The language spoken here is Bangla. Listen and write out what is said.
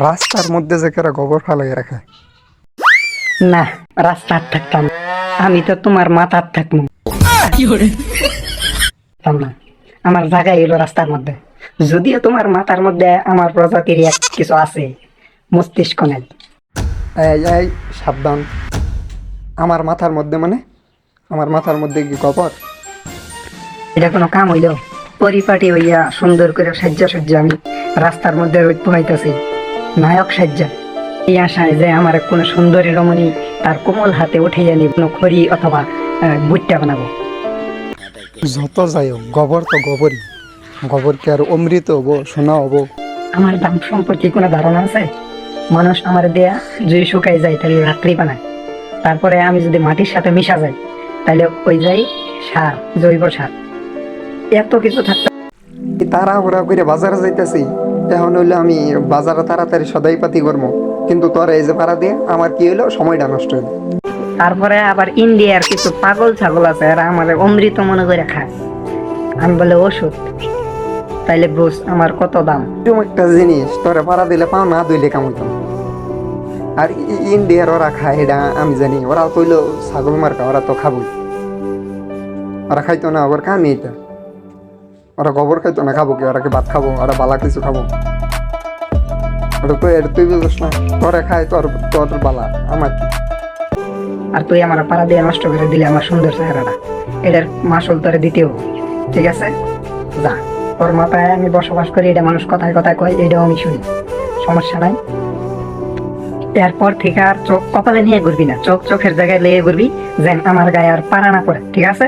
রাস্তার মধ্যে যে কেরা গোবর ফালাই রাখে। না, রাস্তার থাকতাম, আমি তো তোমার মাথার থাকবো না। আমার জায়গা এলো রাস্তার মধ্যে, যদিও তোমার মাথার মধ্যে আমার প্রজাতির এক কিছু আছে, মস্তিষ্ক নেই। এই এই সাবধান, আমার মাথার মধ্যে মানে আমার মাথার মধ্যে কি গোবর? এটা কোনো কাম হইল? পরিপাটি হইয়া সুন্দর করে সাজ্জা আমি রাস্তার মধ্যে রোদ পোহাইতেছি, নায়ক সাজ্জা, এই আশায় যে আমার কোনো সুন্দরী রমণী তার কোমল হাতে উঠে জানি কোনো খড়ি অথবা বুট্টা বানাবো। যত যাই হোক, গোবর তো গোবরই। গোবর কি আর অমৃত হবো, সোনা হবো? আমার দাম সম্পর্কে কোনো ধারণা আছে? মানুষ আমার দেয়া যদি শুকাই যায় তাহলে রাত্রি বানায়, তারপরে আমি যদি মাটির সাথে মিশা যাই তাহলে ওই যাই সার, জৈব সার। এত কিছু থাকতে তাড়াহুড়া করে বাজারে যাইতেছি, এখন হইলো আমি বাজারে তাড়াতাড়ি সদাই পাতি করবো, কিন্তু তোরা এই যে পাড়া দিয়ে আমার কি হইলো, সময়টা নষ্ট হইলো। তারপরে আবার ইন্ডিয়ার কিছু পাগল ছাগল আছে, এরা আমার অমৃত মনে করে খায়, আমি বলে ওষুধ। তাইলে বুঝ আমার কত দাম। এরকম একটা জিনিস তোরা পাড়া দিলে পাও না দইলে কামড়তো। আর ইন্ডিয়ার ওরা খায় এটা আমি জানি, ওরা কইলো ছাগল মার্কা, ওরা তো খাবই। ওরা খাইতো না, ওর কামি এটা। ওরা গোবর খাইতো না, খাবো কি? ওরা কি ভাত খাবো? ওরা বালা কিছু খাবো? ওটা তো তুই বুঝিস না, তোরা খায় তোর তোর বালা, আমার কি? আর তুই আমার পাড়া দিয়ে নষ্ট করে দিলে আমার সুন্দর চেহারাটা, এটার মাসুল তোরে দিতেও। ঠিক আছে, যা। ওর মাথায় আমি বসবাস করি, এটা মানুষ কথায় কথায় কয়, এটাও আমি শুনি, সমস্যা নাই। এরপর থেকে আর চোখ কপালে নিয়ে ঘুরবি না, চোখের জায়গায় লেগে ঘুরবি, যেন আমার গায়ে আর পাড়া না পড়ে। ঠিক আছে?